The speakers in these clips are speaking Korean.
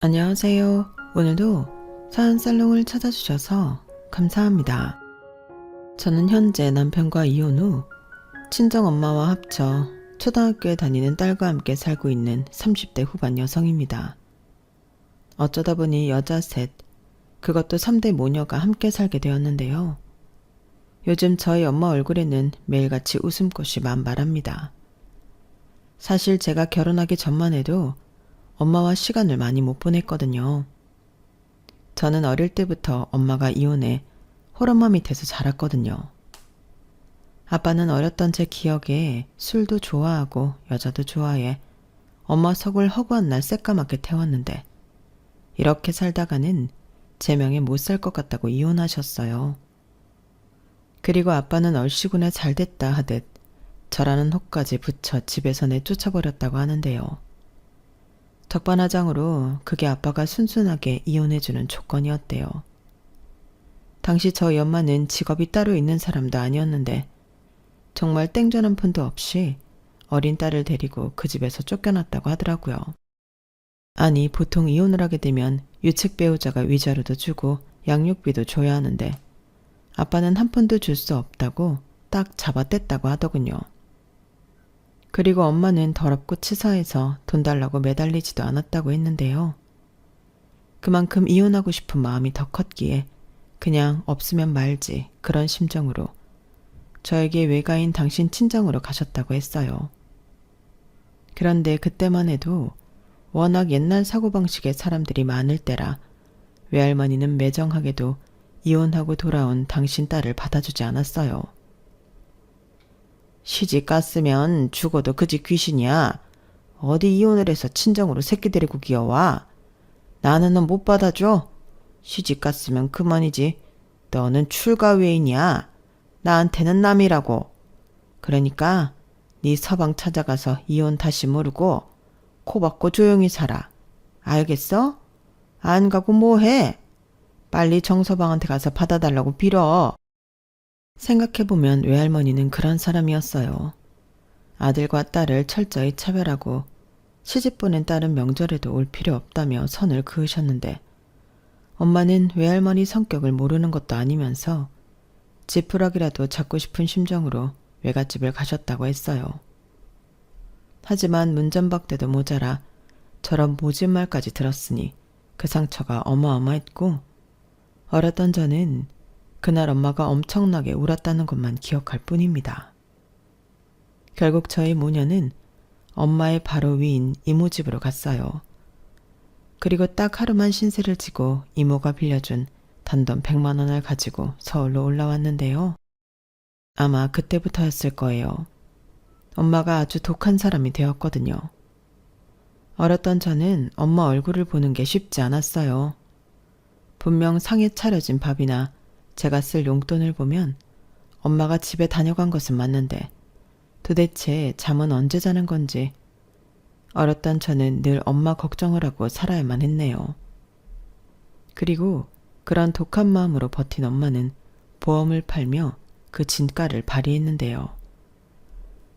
안녕하세요. 오늘도 사연살롱을 찾아주셔서 감사합니다. 저는 현재 남편과 이혼 후 친정엄마와 합쳐 초등학교에 다니는 딸과 함께 살고 있는 30대 후반 여성입니다. 어쩌다 보니 여자 셋, 그것도 3대 모녀가 함께 살게 되었는데요. 요즘 저희 엄마 얼굴에는 매일같이 웃음꽃이 만발합니다. 사실 제가 결혼하기 전만 해도 엄마와 시간을 많이 못 보냈거든요. 저는 어릴 때부터 엄마가 이혼해 홀엄마 밑에서 자랐거든요. 아빠는 어렸던 제 기억에 술도 좋아하고 여자도 좋아해 엄마 속을 허구한 날 새까맣게 태웠는데 이렇게 살다가는 제 명에 못 살 것 같다고 이혼하셨어요. 그리고 아빠는 얼씨구나 잘됐다 하듯 저라는 혹까지 붙여 집에서 내쫓아버렸다고 하는데요. 적반하장으로 그게 아빠가 순순하게 이혼해주는 조건이었대요. 당시 저희 엄마는 직업이 따로 있는 사람도 아니었는데 정말 땡전 한 푼도 없이 어린 딸을 데리고 그 집에서 쫓겨났다고 하더라고요. 아니, 보통 이혼을 하게 되면 유책 배우자가 위자료도 주고 양육비도 줘야 하는데 아빠는 한 푼도 줄 수 없다고 딱 잡아뗐다고 하더군요. 그리고 엄마는 더럽고 치사해서 돈 달라고 매달리지도 않았다고 했는데요. 그만큼 이혼하고 싶은 마음이 더 컸기에 그냥 없으면 말지 그런 심정으로 저에게 외가인 당신 친정으로 가셨다고 했어요. 그런데 그때만 해도 워낙 옛날 사고방식의 사람들이 많을 때라 외할머니는 매정하게도 이혼하고 돌아온 당신 딸을 받아주지 않았어요. 시집 갔으면 죽어도 그 집 귀신이야. 어디 이혼을 해서 친정으로 새끼 데리고 기어와. 나는 넌 못 받아줘. 시집 갔으면 그만이지. 너는 출가 외인이야. 나한테는 남이라고. 그러니까 네 서방 찾아가서 이혼 다시 모르고 코 박고 조용히 살아. 알겠어? 안 가고 뭐해? 빨리 정서방한테 가서 받아달라고 빌어. 생각해보면 외할머니는 그런 사람이었어요. 아들과 딸을 철저히 차별하고 시집 보낸 딸은 명절에도 올 필요 없다며 선을 그으셨는데 엄마는 외할머니 성격을 모르는 것도 아니면서 지푸라기라도 잡고 싶은 심정으로 외갓집을 가셨다고 했어요. 하지만 문전박대도 모자라 저런 모진 말까지 들었으니 그 상처가 어마어마했고 어렸던 저는 그날 엄마가 엄청나게 울었다는 것만 기억할 뿐입니다. 결국 저희 모녀는 엄마의 바로 위인 이모 집으로 갔어요. 그리고 딱 하루만 신세를 지고 이모가 빌려준 단돈 100만 원을 가지고 서울로 올라왔는데요. 아마 그때부터였을 거예요. 엄마가 아주 독한 사람이 되었거든요. 어렸던 저는 엄마 얼굴을 보는 게 쉽지 않았어요. 분명 상에 차려진 밥이나 제가 쓸 용돈을 보면 엄마가 집에 다녀간 것은 맞는데 도대체 잠은 언제 자는 건지 어렸던 저는 늘 엄마 걱정을 하고 살아야만 했네요. 그리고 그런 독한 마음으로 버틴 엄마는 보험을 팔며 그 진가를 발휘했는데요.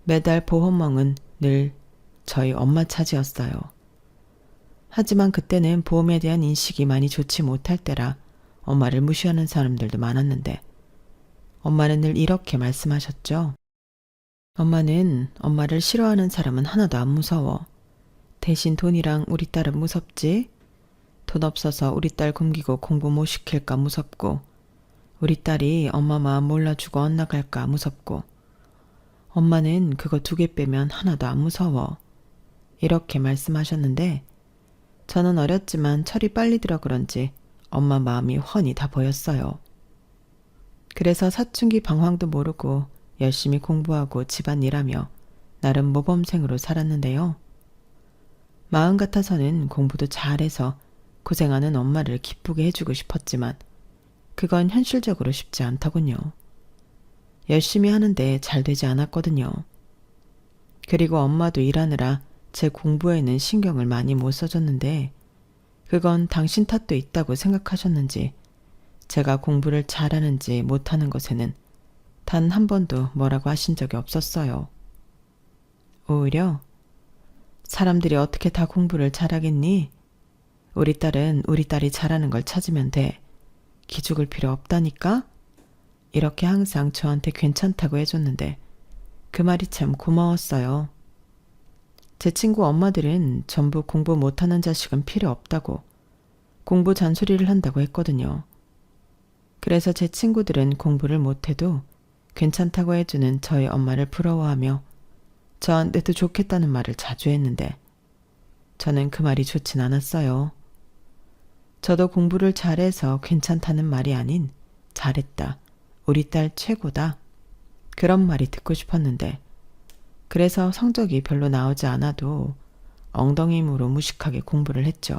매달 보험왕은 늘 저희 엄마 차지였어요. 하지만 그때는 보험에 대한 인식이 많이 좋지 못할 때라 엄마를 무시하는 사람들도 많았는데 엄마는 늘 이렇게 말씀하셨죠. 엄마는 엄마를 싫어하는 사람은 하나도 안 무서워. 대신 돈이랑 우리 딸은 무섭지. 돈 없어서 우리 딸 굶기고 공부 못 시킬까 무섭고 우리 딸이 엄마 마음 몰라주고 엇나갈까 무섭고 엄마는 그거 2개 빼면 하나도 안 무서워. 이렇게 말씀하셨는데 저는 어렸지만 철이 빨리 들어 그런지 엄마 마음이 훤히 다 보였어요. 그래서 사춘기 방황도 모르고 열심히 공부하고 집안일하며 나름 모범생으로 살았는데요. 마음 같아서는 공부도 잘해서 고생하는 엄마를 기쁘게 해주고 싶었지만 그건 현실적으로 쉽지 않더군요. 열심히 하는데 잘 되지 않았거든요. 그리고 엄마도 일하느라 제 공부에는 신경을 많이 못 써줬는데 그건 당신 탓도 있다고 생각하셨는지 제가 공부를 잘하는지 못하는 것에는 단 한 번도 뭐라고 하신 적이 없었어요. 오히려 사람들이 어떻게 다 공부를 잘하겠니? 우리 딸은 우리 딸이 잘하는 걸 찾으면 돼. 기죽을 필요 없다니까? 이렇게 항상 저한테 괜찮다고 해줬는데 그 말이 참 고마웠어요. 제 친구 엄마들은 전부 공부 못하는 자식은 필요 없다고 공부 잔소리를 한다고 했거든요. 그래서 제 친구들은 공부를 못해도 괜찮다고 해주는 저희 엄마를 부러워하며 저한테도 좋겠다는 말을 자주 했는데 저는 그 말이 좋진 않았어요. 저도 공부를 잘해서 괜찮다는 말이 아닌 잘했다, 우리 딸 최고다, 그런 말이 듣고 싶었는데 그래서 성적이 별로 나오지 않아도 엉덩이 힘으로 무식하게 공부를 했죠.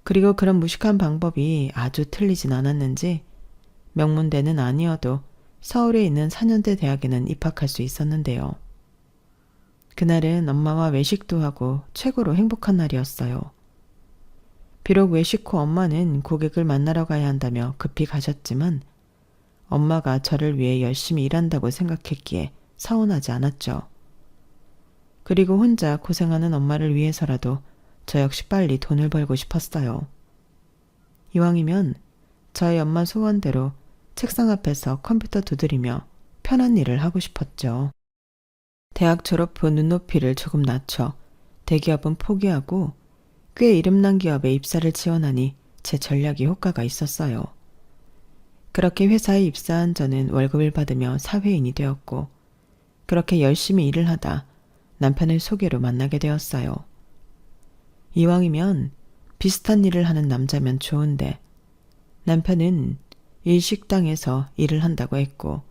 그리고 그런 무식한 방법이 아주 틀리진 않았는지 명문대는 아니어도 서울에 있는 4년대 대학에는 입학할 수 있었는데요. 그날은 엄마와 외식도 하고 최고로 행복한 날이었어요. 비록 외식 후 엄마는 고객을 만나러 가야 한다며 급히 가셨지만 엄마가 저를 위해 열심히 일한다고 생각했기에 서운하지 않았죠. 그리고 혼자 고생하는 엄마를 위해서라도 저 역시 빨리 돈을 벌고 싶었어요. 이왕이면 저희 엄마 소원대로 책상 앞에서 컴퓨터 두드리며 편한 일을 하고 싶었죠. 대학 졸업 후 눈높이를 조금 낮춰 대기업은 포기하고 꽤 이름난 기업에 입사를 지원하니 제 전략이 효과가 있었어요. 그렇게 회사에 입사한 저는 월급을 받으며 사회인이 되었고 그렇게 열심히 일을 하다 남편을 소개로 만나게 되었어요. 이왕이면 비슷한 일을 하는 남자면 좋은데 남편은 일식당에서 일을 한다고 했고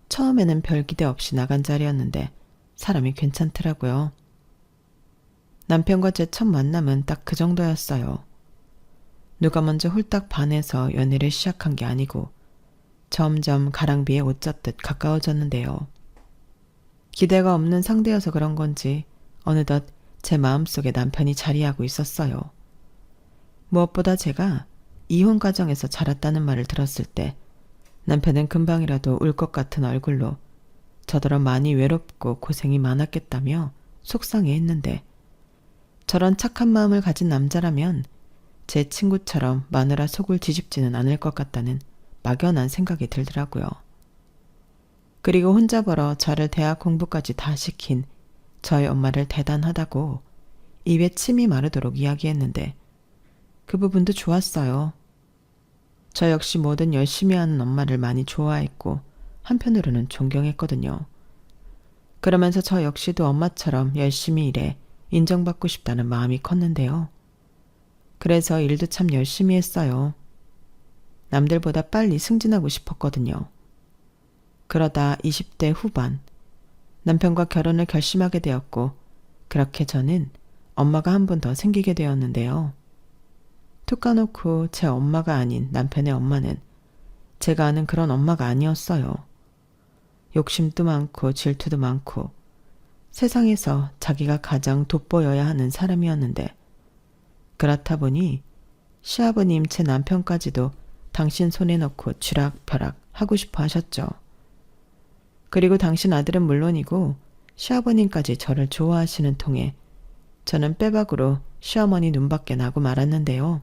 처음에는 별 기대 없이 나간 자리였는데 사람이 괜찮더라고요. 남편과 제 첫 만남은 딱 그 정도였어요. 누가 먼저 홀딱 반해서 연애를 시작한 게 아니고 점점 가랑비에 옷 젖듯 가까워졌는데요. 기대가 없는 상대여서 그런 건지 어느덧 제 마음속에 남편이 자리하고 있었어요. 무엇보다 제가 이혼 과정에서 자랐다는 말을 들었을 때 남편은 금방이라도 울 것 같은 얼굴로 저더러 많이 외롭고 고생이 많았겠다며 속상해했는데 저런 착한 마음을 가진 남자라면 제 친구처럼 마누라 속을 뒤집지는 않을 것 같다는 막연한 생각이 들더라고요. 그리고 혼자 벌어 저를 대학 공부까지 다 시킨 저희 엄마를 대단하다고 입에 침이 마르도록 이야기했는데 그 부분도 좋았어요. 저 역시 뭐든 열심히 하는 엄마를 많이 좋아했고 한편으로는 존경했거든요. 그러면서 저 역시도 엄마처럼 열심히 일해 인정받고 싶다는 마음이 컸는데요. 그래서 일도 참 열심히 했어요. 남들보다 빨리 승진하고 싶었거든요. 그러다 20대 후반 남편과 결혼을 결심하게 되었고 그렇게 저는 엄마가 한 번 더 생기게 되었는데요. 툭 까놓고 제 엄마가 아닌 남편의 엄마는 제가 아는 그런 엄마가 아니었어요. 욕심도 많고 질투도 많고 세상에서 자기가 가장 돋보여야 하는 사람이었는데 그렇다 보니 시아버님 제 남편까지도 당신 손에 넣고 쥐락펴락 하고 싶어 하셨죠. 그리고 당신 아들은 물론이고 시아버님까지 저를 좋아하시는 통에 저는 빼박으로 시어머니 눈밖에 나고 말았는데요.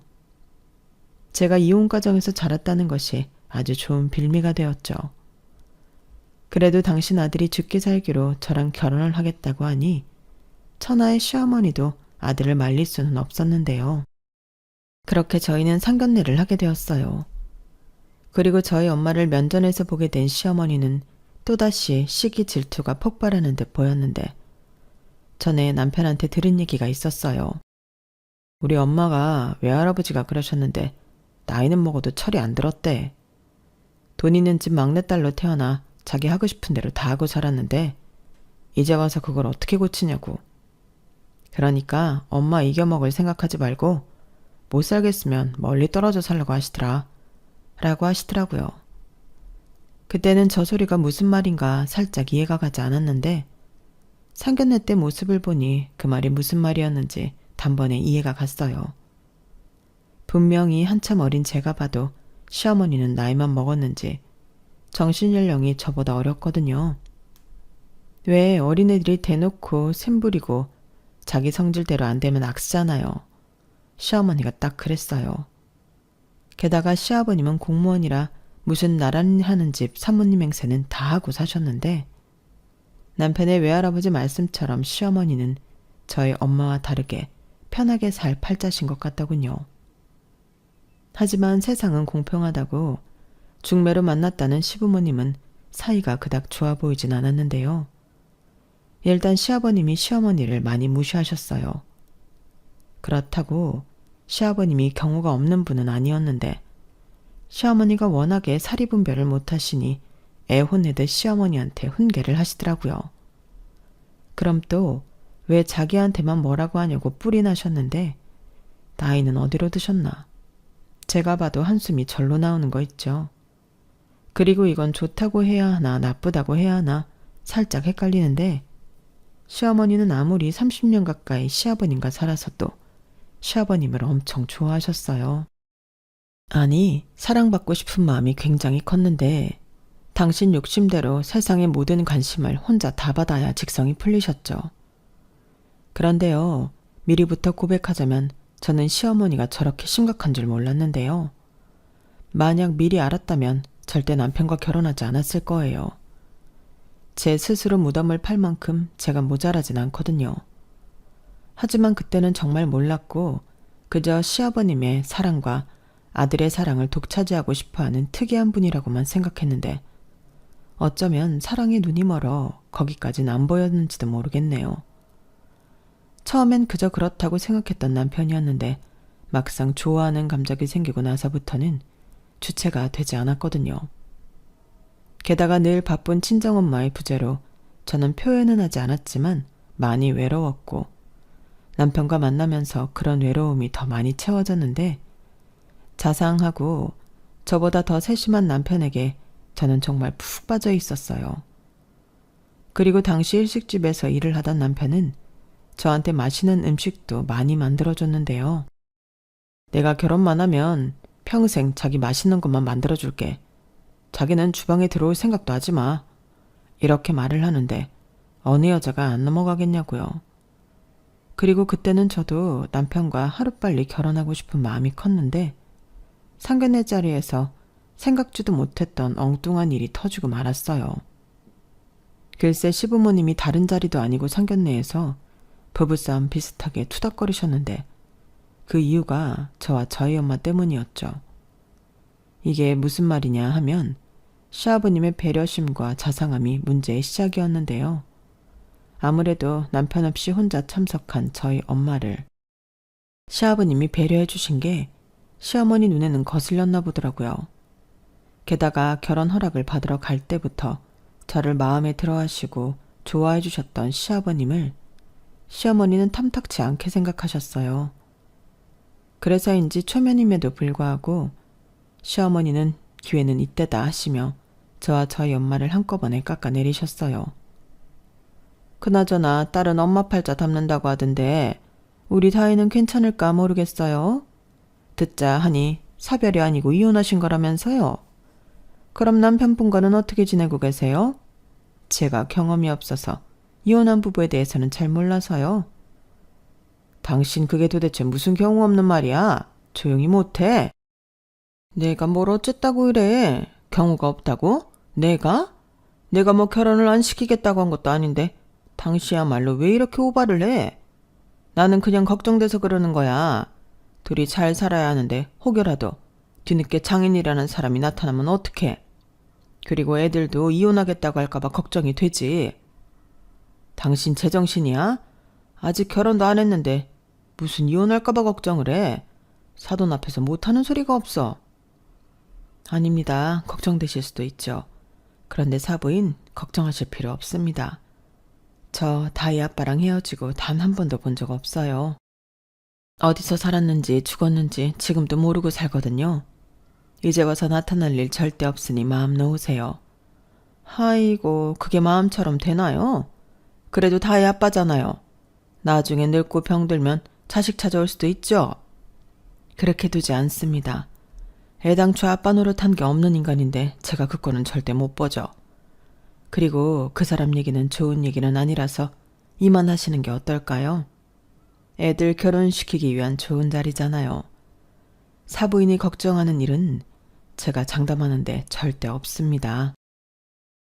제가 이혼 과정에서 자랐다는 것이 아주 좋은 빌미가 되었죠. 그래도 당신 아들이 죽기 살기로 저랑 결혼을 하겠다고 하니 천하의 시어머니도 아들을 말릴 수는 없었는데요. 그렇게 저희는 상견례를 하게 되었어요. 그리고 저희 엄마를 면전에서 보게 된 시어머니는 또다시 시기 질투가 폭발하는 듯 보였는데 전에 남편한테 들은 얘기가 있었어요. 우리 엄마가 외할아버지가 그러셨는데 나이는 먹어도 철이 안 들었대. 돈 있는 집 막내딸로 태어나 자기 하고 싶은 대로 다 하고 자랐는데 이제 와서 그걸 어떻게 고치냐고. 그러니까 엄마 이겨먹을 생각하지 말고 못 살겠으면 멀리 떨어져 살라고 하시더라. 라고 하시더라고요. 그때는 저 소리가 무슨 말인가 살짝 이해가 가지 않았는데 상견례 때 모습을 보니 그 말이 무슨 말이었는지 단번에 이해가 갔어요. 분명히 한참 어린 제가 봐도 시어머니는 나이만 먹었는지 정신연령이 저보다 어렸거든요. 왜 어린애들이 대놓고 샘부리고 자기 성질대로 안 되면 악쓰잖아요. 시어머니가 딱 그랬어요. 게다가 시아버님은 공무원이라 무슨 나란히 하는 집 사모님 행세는 다 하고 사셨는데 남편의 외할아버지 말씀처럼 시어머니는 저희 엄마와 다르게 편하게 살 팔자신 것 같더군요. 하지만 세상은 공평하다고 중매로 만났다는 시부모님은 사이가 그닥 좋아 보이진 않았는데요. 일단 시아버님이 시어머니를 많이 무시하셨어요. 그렇다고 시아버님이 경우가 없는 분은 아니었는데 시어머니가 워낙에 사리분별을 못하시니 애혼내듯 시어머니한테 훈계를 하시더라고요. 그럼 또 왜 자기한테만 뭐라고 하냐고 뿔이 나셨는데 나이는 어디로 드셨나. 제가 봐도 한숨이 절로 나오는 거 있죠. 그리고 이건 좋다고 해야 하나 나쁘다고 해야 하나 살짝 헷갈리는데 시어머니는 아무리 30년 가까이 시아버님과 살아서도 시아버님을 엄청 좋아하셨어요. 아니, 사랑받고 싶은 마음이 굉장히 컸는데 당신 욕심대로 세상의 모든 관심을 혼자 다 받아야 직성이 풀리셨죠. 그런데요, 미리부터 고백하자면 저는 시어머니가 저렇게 심각한 줄 몰랐는데요. 만약 미리 알았다면 절대 남편과 결혼하지 않았을 거예요. 제 스스로 무덤을 팔 만큼 제가 모자라진 않거든요. 하지만 그때는 정말 몰랐고 그저 시아버님의 사랑과 아들의 사랑을 독차지하고 싶어하는 특이한 분이라고만 생각했는데 어쩌면 사랑에 눈이 멀어 거기까진 안 보였는지도 모르겠네요. 처음엔 그저 그렇다고 생각했던 남편이었는데 막상 좋아하는 감정이 생기고 나서부터는 주체가 되지 않았거든요. 게다가 늘 바쁜 친정엄마의 부재로 저는 표현은 하지 않았지만 많이 외로웠고 남편과 만나면서 그런 외로움이 더 많이 채워졌는데 자상하고 저보다 더 세심한 남편에게 저는 정말 푹 빠져 있었어요. 그리고 당시 일식집에서 일을 하던 남편은 저한테 맛있는 음식도 많이 만들어줬는데요. 내가 결혼만 하면 평생 자기 맛있는 것만 만들어줄게. 자기는 주방에 들어올 생각도 하지 마. 이렇게 말을 하는데 어느 여자가 안 넘어가겠냐고요. 그리고 그때는 저도 남편과 하루빨리 결혼하고 싶은 마음이 컸는데 상견례 자리에서 생각지도 못했던 엉뚱한 일이 터지고 말았어요. 글쎄 시부모님이 다른 자리도 아니고 상견례에서 부부싸움 비슷하게 투닥거리셨는데 그 이유가 저와 저희 엄마 때문이었죠. 이게 무슨 말이냐 하면 시아버님의 배려심과 자상함이 문제의 시작이었는데요. 아무래도 남편 없이 혼자 참석한 저희 엄마를 시아버님이 배려해 주신 게 시어머니 눈에는 거슬렸나 보더라고요. 게다가 결혼 허락을 받으러 갈 때부터 저를 마음에 들어 하시고 좋아해 주셨던 시아버님을 시어머니는 탐탁치 않게 생각하셨어요. 그래서인지 초면임에도 불구하고 시어머니는 기회는 이때다 하시며 저와 저희 엄마를 한꺼번에 깎아내리셨어요. 그나저나 딸은 엄마 팔자 담는다고 하던데 우리 다희는 괜찮을까 모르겠어요. 듣자 하니 사별이 아니고 이혼하신 거라면서요. 그럼 남편분과는 어떻게 지내고 계세요? 제가 경험이 없어서 이혼한 부부에 대해서는 잘 몰라서요. 당신 그게 도대체 무슨 경우 없는 말이야? 조용히 못해. 내가 뭘 어쨌다고 이래? 경우가 없다고? 내가? 내가 뭐 결혼을 안 시키겠다고 한 것도 아닌데 당시야말로 왜 이렇게 오바를 해? 나는 그냥 걱정돼서 그러는 거야. 둘이 잘 살아야 하는데 혹여라도 뒤늦게 장인이라는 사람이 나타나면 어떡해? 그리고 애들도 이혼하겠다고 할까봐 걱정이 되지. 당신 제정신이야? 아직 결혼도 안 했는데 무슨 이혼할까봐 걱정을 해? 사돈 앞에서 못하는 소리가 없어. 아닙니다. 걱정되실 수도 있죠. 그런데 사부인 걱정하실 필요 없습니다. 저 다희 아빠랑 헤어지고 단 한 번도 본 적 없어요. 어디서 살았는지 죽었는지 지금도 모르고 살거든요. 이제 와서 나타날 일 절대 없으니 마음 놓으세요. 아이고 그게 마음처럼 되나요? 그래도 다희 아빠잖아요. 나중에 늙고 병들면 자식 찾아올 수도 있죠. 그렇게 두지 않습니다. 애당초 아빠 노릇한 게 없는 인간인데 제가 그 꼴은 절대 못 보죠. 그리고 그 사람 얘기는 좋은 얘기는 아니라서 이만하시는 게 어떨까요? 애들 결혼시키기 위한 좋은 자리잖아요. 사부인이 걱정하는 일은 제가 장담하는데 절대 없습니다.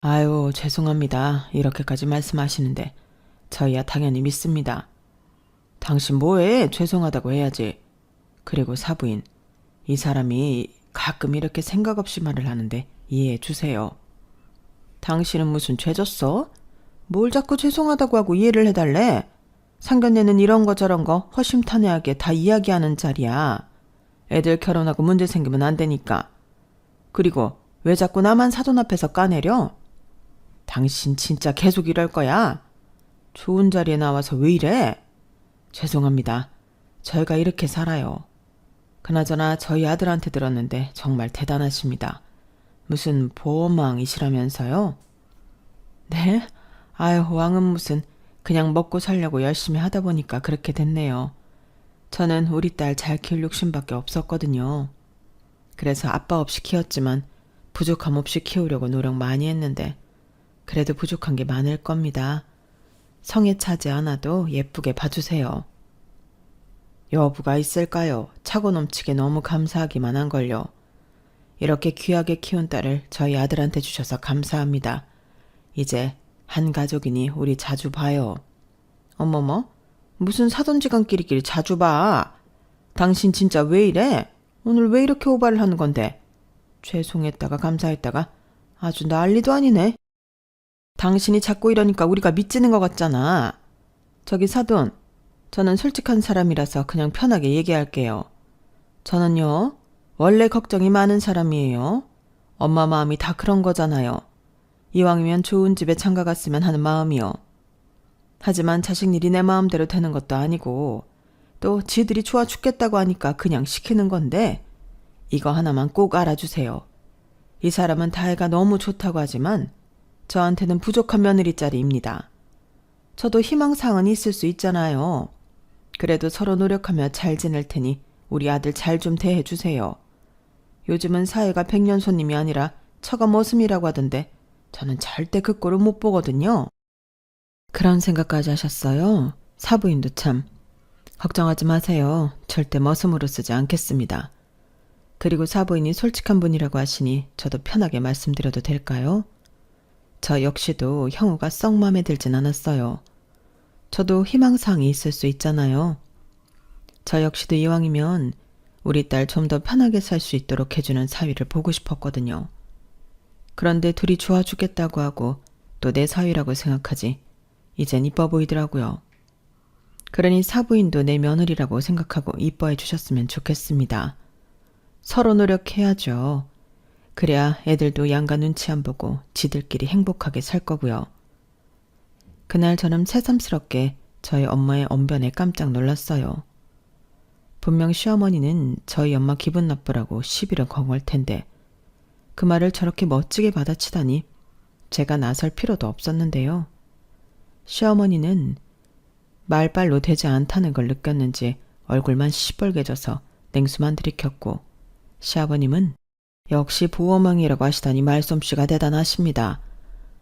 아유, 죄송합니다. 이렇게까지 말씀하시는데 저희야 당연히 믿습니다. 당신 뭐해? 죄송하다고 해야지. 그리고 사부인, 이 사람이 가끔 이렇게 생각 없이 말을 하는데 이해해 주세요. 당신은 무슨 죄 졌어? 뭘 자꾸 죄송하다고 하고 이해를 해달래? 상견례는 이런 거 저런 거 허심탄회하게 다 이야기하는 자리야. 애들 결혼하고 문제 생기면 안 되니까. 그리고 왜 자꾸 나만 사돈 앞에서 까내려? 당신 진짜 계속 이럴 거야? 좋은 자리에 나와서 왜 이래? 죄송합니다. 저희가 이렇게 살아요. 그나저나 저희 아들한테 들었는데 정말 대단하십니다. 무슨 보험왕이시라면서요? 네? 아유, 왕은 무슨, 그냥 먹고 살려고 열심히 하다 보니까 그렇게 됐네요. 저는 우리 딸 잘 키울 욕심밖에 없었거든요. 그래서 아빠 없이 키웠지만 부족함 없이 키우려고 노력 많이 했는데 그래도 부족한 게 많을 겁니다. 성에 차지 않아도 예쁘게 봐주세요. 여부가 있을까요? 차고 넘치게 너무 감사하기만 한걸요. 이렇게 귀하게 키운 딸을 저희 아들한테 주셔서 감사합니다. 이제 한 가족이니 우리 자주 봐요. 어머머, 무슨 사돈지간끼리끼리 자주 봐. 당신 진짜 왜 이래? 오늘 왜 이렇게 오바를 하는 건데? 죄송했다가 감사했다가 아주 난리도 아니네. 당신이 자꾸 이러니까 우리가 미치는 것 같잖아. 저기 사돈, 저는 솔직한 사람이라서 그냥 편하게 얘기할게요. 저는요, 원래 걱정이 많은 사람이에요. 엄마 마음이 다 그런 거잖아요. 이왕이면 좋은 집에 장가 갔으면 하는 마음이요. 하지만 자식 일이 내 마음대로 되는 것도 아니고 또 지들이 좋아 죽겠다고 하니까 그냥 시키는 건데 이거 하나만 꼭 알아주세요. 이 사람은 다혜가 너무 좋다고 하지만 저한테는 부족한 며느리짜리입니다. 저도 희망사항은 있을 수 있잖아요. 그래도 서로 노력하며 잘 지낼 테니 우리 아들 잘 좀 대해주세요. 요즘은 사회가 백년손님이 아니라 처가 머슴이라고 하던데 저는 절대 그 꼴을 못 보거든요. 그런 생각까지 하셨어요? 사부인도 참. 걱정하지 마세요. 절대 머슴으로 쓰지 않겠습니다. 그리고 사부인이 솔직한 분이라고 하시니 저도 편하게 말씀드려도 될까요? 저 역시도 형우가 썩 마음에 들진 않았어요. 저도 희망사항이 있을 수 있잖아요. 저 역시도 이왕이면 우리 딸 좀 더 편하게 살 수 있도록 해주는 사위를 보고 싶었거든요. 그런데 둘이 좋아 죽겠다고 하고 또 내 사위라고 생각하지. 이젠 이뻐 보이더라고요. 그러니 사부인도 내 며느리라고 생각하고 이뻐해 주셨으면 좋겠습니다. 서로 노력해야죠. 그래야 애들도 양가 눈치 안 보고 지들끼리 행복하게 살 거고요. 그날 저는 새삼스럽게 저희 엄마의 언변에 깜짝 놀랐어요. 분명 시어머니는 저희 엄마 기분 나쁘라고 시비를 건걸 텐데 그 말을 저렇게 멋지게 받아치다니 제가 나설 필요도 없었는데요. 시어머니는 말발로 되지 않다는 걸 느꼈는지 얼굴만 시뻘개져서 냉수만 들이켰고 시아버님은 역시 보호망이라고 하시다니 말솜씨가 대단하십니다.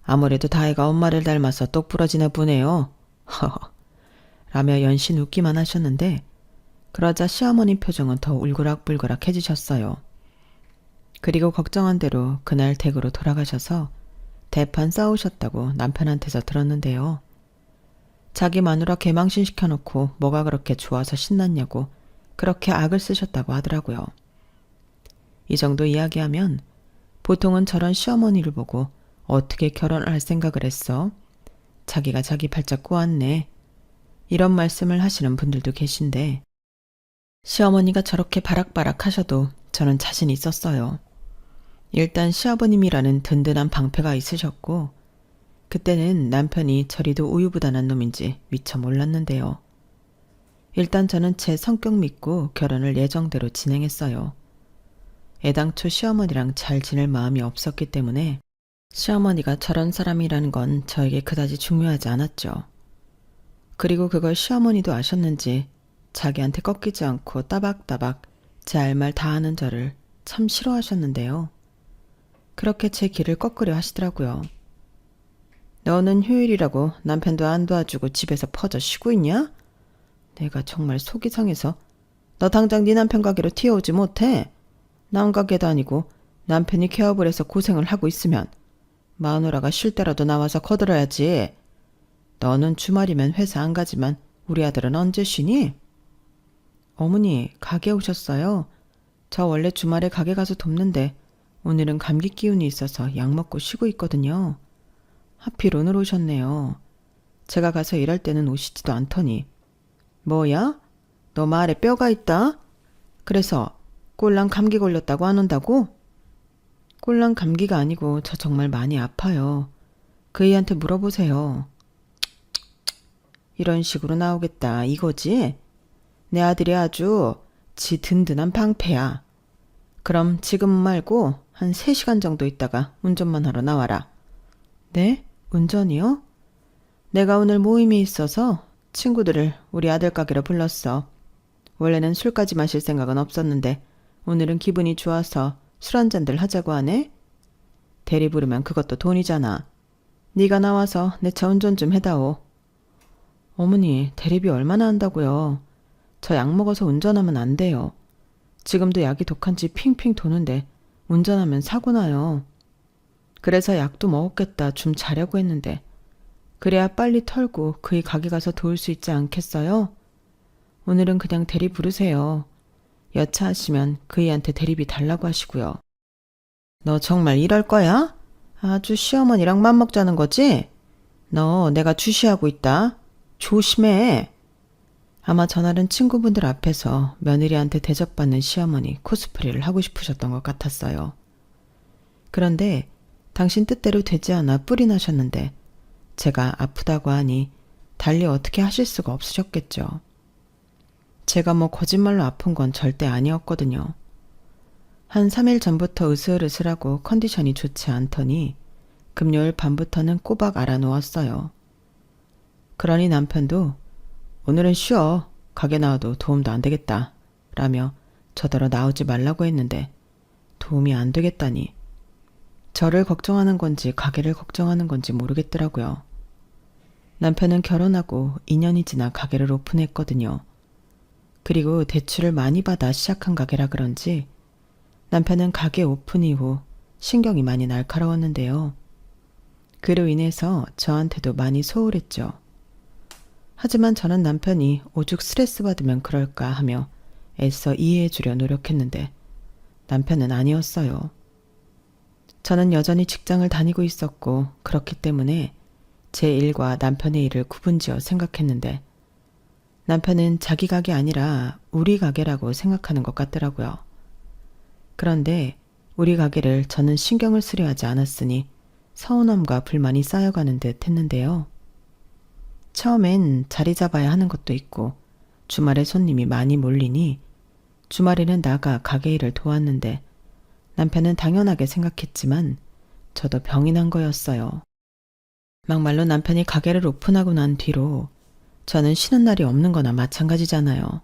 아무래도 다혜가 엄마를 닮아서 똑부러지나 보네요. 허허 라며 연신 웃기만 하셨는데 그러자 시어머니 표정은 더 울그락불그락해지셨어요. 그리고 걱정한 대로 그날 댁으로 돌아가셔서 대판 싸우셨다고 남편한테서 들었는데요. 자기 마누라 개망신 시켜놓고 뭐가 그렇게 좋아서 신났냐고 그렇게 악을 쓰셨다고 하더라고요. 이 정도 이야기하면 보통은 저런 시어머니를 보고 어떻게 결혼을 할 생각을 했어? 자기가 자기 발짝 꼬았네. 이런 말씀을 하시는 분들도 계신데 시어머니가 저렇게 바락바락 하셔도 저는 자신 있었어요. 일단 시아버님이라는 든든한 방패가 있으셨고 그때는 남편이 저리도 우유부단한 놈인지 미처 몰랐는데요. 일단 저는 제 성격 믿고 결혼을 예정대로 진행했어요. 애당초 시어머니랑 잘 지낼 마음이 없었기 때문에 시어머니가 저런 사람이라는 건 저에게 그다지 중요하지 않았죠. 그리고 그걸 시어머니도 아셨는지 자기한테 꺾이지 않고 따박따박 제 할 말 다 하는 저를 참 싫어하셨는데요. 그렇게 제 길을 꺾으려 하시더라고요. 너는 휴일이라고 남편도 안 도와주고 집에서 퍼져 쉬고 있냐? 내가 정말 속이 상해서 너 당장 네 남편 가게로 튀어오지 못해? 남 가게도 아니고 남편이 개업을 해서 고생을 하고 있으면 마누라가 쉴 때라도 나와서 거들어야지. 너는 주말이면 회사 안 가지만 우리 아들은 언제 쉬니? 어머니, 가게 오셨어요? 저 원래 주말에 가게 가서 돕는데 오늘은 감기 기운이 있어서 약 먹고 쉬고 있거든요. 하필 오늘 오셨네요. 제가 가서 일할 때는 오시지도 않더니. 뭐야? 너 말에 뼈가 있다? 그래서 꼴랑 감기 걸렸다고 안 온다고? 꼴랑 감기가 아니고 저 정말 많이 아파요. 그 애한테 물어보세요. 이런 식으로 나오겠다 이거지? 내 아들이 아주 지 든든한 방패야. 그럼 지금 말고 한 3시간 정도 있다가 운전만 하러 나와라. 네? 운전이요? 내가 오늘 모임이 있어서 친구들을 우리 아들 가게로 불렀어. 원래는 술까지 마실 생각은 없었는데 오늘은 기분이 좋아서 술 한잔들 하자고 하네? 대리 부르면 그것도 돈이잖아. 네가 나와서 내 차 운전 좀 해다오. 어머니, 대리비 얼마나 한다고요? 저 약 먹어서 운전하면 안 돼요. 지금도 약이 독한지 핑핑 도는데 운전하면 사고 나요. 그래서 약도 먹었겠다 좀 자려고 했는데 그래야 빨리 털고 그이 가게 가서 도울 수 있지 않겠어요? 오늘은 그냥 대리 부르세요. 여차하시면 그이한테 대리비 달라고 하시고요. 너 정말 이럴 거야? 아주 시어머니랑 맘먹자는 거지? 너 내가 주시하고 있다. 조심해. 아마 전날은 친구분들 앞에서 며느리한테 대접받는 시어머니 코스프레를 하고 싶으셨던 것 같았어요. 그런데 당신 뜻대로 되지 않아 뿔이 나셨는데 제가 아프다고 하니 달리 어떻게 하실 수가 없으셨겠죠. 제가 뭐 거짓말로 아픈 건 절대 아니었거든요. 한 3일 전부터 으슬으슬하고 컨디션이 좋지 않더니 금요일 밤부터는 꼬박 알아누웠어요. 그러니 남편도 오늘은 쉬어. 가게 나와도 도움도 안 되겠다. 라며 저더러 나오지 말라고 했는데 도움이 안 되겠다니. 저를 걱정하는 건지 가게를 걱정하는 건지 모르겠더라고요. 남편은 결혼하고 2년이 지나 가게를 오픈했거든요. 그리고 대출을 많이 받아 시작한 가게라 그런지 남편은 가게 오픈 이후 신경이 많이 날카로웠는데요. 그로 인해서 저한테도 많이 소홀했죠. 하지만 저는 남편이 오죽 스트레스 받으면 그럴까 하며 애써 이해해 주려 노력했는데 남편은 아니었어요. 저는 여전히 직장을 다니고 있었고 그렇기 때문에 제 일과 남편의 일을 구분지어 생각했는데 남편은 자기 가게 아니라 우리 가게라고 생각하는 것 같더라고요. 그런데 우리 가게를 저는 신경을 쓰려 하지 않았으니 서운함과 불만이 쌓여가는 듯 했는데요. 처음엔 자리 잡아야 하는 것도 있고 주말에 손님이 많이 몰리니 주말에는 나가 가게 일을 도왔는데 남편은 당연하게 생각했지만 저도 병이 난 거였어요. 막말로 남편이 가게를 오픈하고 난 뒤로 저는 쉬는 날이 없는 거나 마찬가지잖아요.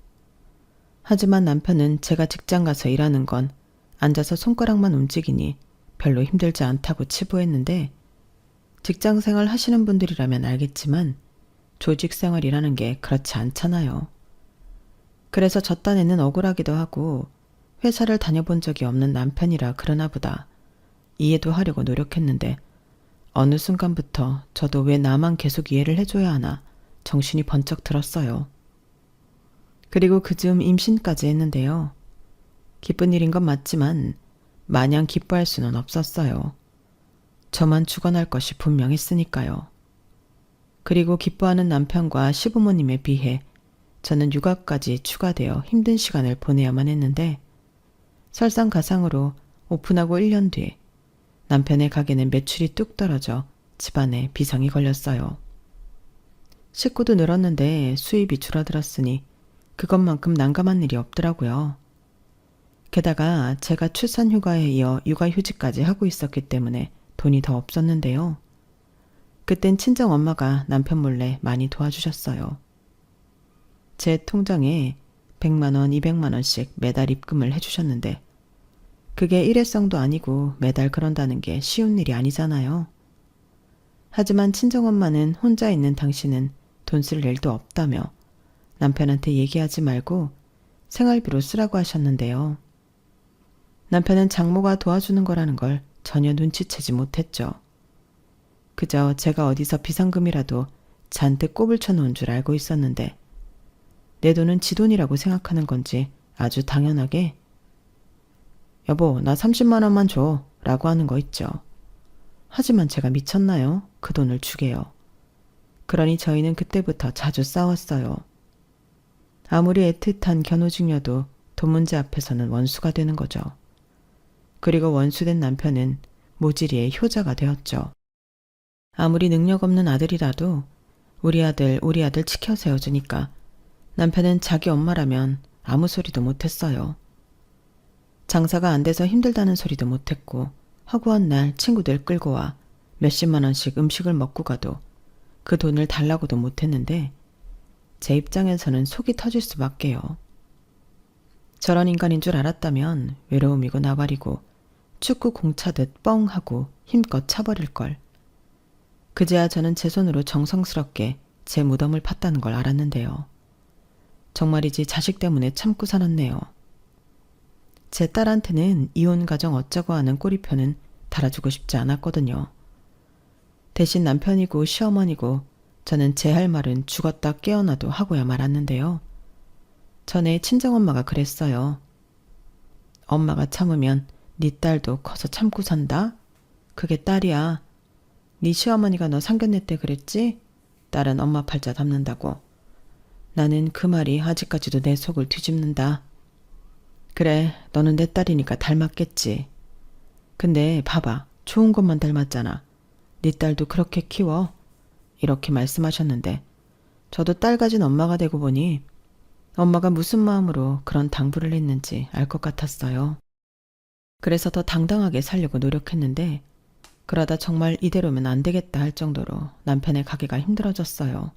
하지만 남편은 제가 직장 가서 일하는 건 앉아서 손가락만 움직이니 별로 힘들지 않다고 치부했는데 직장 생활 하시는 분들이라면 알겠지만 조직 생활이라는 게 그렇지 않잖아요. 그래서 저 딴에는 억울하기도 하고 회사를 다녀본 적이 없는 남편이라 그러나 보다 이해도 하려고 노력했는데 어느 순간부터 저도 왜 나만 계속 이해를 해줘야 하나 정신이 번쩍 들었어요. 그리고 그 즈음 임신까지 했는데요. 기쁜 일인 건 맞지만 마냥 기뻐할 수는 없었어요. 저만 죽어날 것이 분명했으니까요. 그리고 기뻐하는 남편과 시부모님에 비해 저는 육아까지 추가되어 힘든 시간을 보내야만 했는데 설상가상으로 오픈하고 1년 뒤 남편의 가게는 매출이 뚝 떨어져 집안에 비상이 걸렸어요. 식구도 늘었는데 수입이 줄어들었으니 그것만큼 난감한 일이 없더라고요. 게다가 제가 출산휴가에 이어 육아휴직까지 하고 있었기 때문에 돈이 더 없었는데요. 그땐 친정엄마가 남편 몰래 많이 도와주셨어요. 제 통장에 100만 원, 200만 원씩 매달 입금을 해주셨는데 그게 일회성도 아니고 매달 그런다는 게 쉬운 일이 아니잖아요. 하지만 친정엄마는 혼자 있는 당신은 돈 쓸 일도 없다며 남편한테 얘기하지 말고 생활비로 쓰라고 하셨는데요. 남편은 장모가 도와주는 거라는 걸 전혀 눈치채지 못했죠. 그저 제가 어디서 비상금이라도 잔뜩 꼽을 쳐놓은 줄 알고 있었는데 내 돈은 지 돈이라고 생각하는 건지 아주 당연하게 여보, 나 30만 원만 줘 라고 하는 거 있죠. 하지만 제가 미쳤나요? 그 돈을 주게요. 그러니 저희는 그때부터 자주 싸웠어요. 아무리 애틋한 견우직녀도 돈 문제 앞에서는 원수가 되는 거죠. 그리고 원수된 남편은 모질이의 효자가 되었죠. 아무리 능력 없는 아들이라도 우리 아들 지켜 세워주니까 남편은 자기 엄마라면 아무 소리도 못했어요. 장사가 안 돼서 힘들다는 소리도 못했고 허구한 날 친구들 끌고 와 몇십만 원씩 음식을 먹고 가도 그 돈을 달라고도 못했는데 제 입장에서는 속이 터질 수밖에요. 저런 인간인 줄 알았다면 외로움이고 나발이고 축구 공 차듯 뻥 하고 힘껏 차버릴걸. 그제야 저는 제 손으로 정성스럽게 제 무덤을 팠다는 걸 알았는데요. 정말이지 자식 때문에 참고 살았네요. 제 딸한테는 이혼 가정 어쩌고 하는 꼬리표는 달아주고 싶지 않았거든요. 대신 남편이고 시어머니고 저는 제 할 말은 죽었다 깨어나도 하고야 말았는데요. 전에 친정엄마가 그랬어요. 엄마가 참으면 네 딸도 커서 참고 산다. 그게 딸이야. 네 시어머니가 너 상견례 때 그랬지? 딸은 엄마 팔자 담는다고. 나는 그 말이 아직까지도 내 속을 뒤집는다. 그래, 너는 내 딸이니까 닮았겠지. 근데 봐봐, 좋은 것만 닮았잖아. 네 딸도 그렇게 키워. 이렇게 말씀하셨는데 저도 딸 가진 엄마가 되고 보니 엄마가 무슨 마음으로 그런 당부를 했는지 알 것 같았어요. 그래서 더 당당하게 살려고 노력했는데 그러다 정말 이대로면 안 되겠다 할 정도로 남편의 가게가 힘들어졌어요.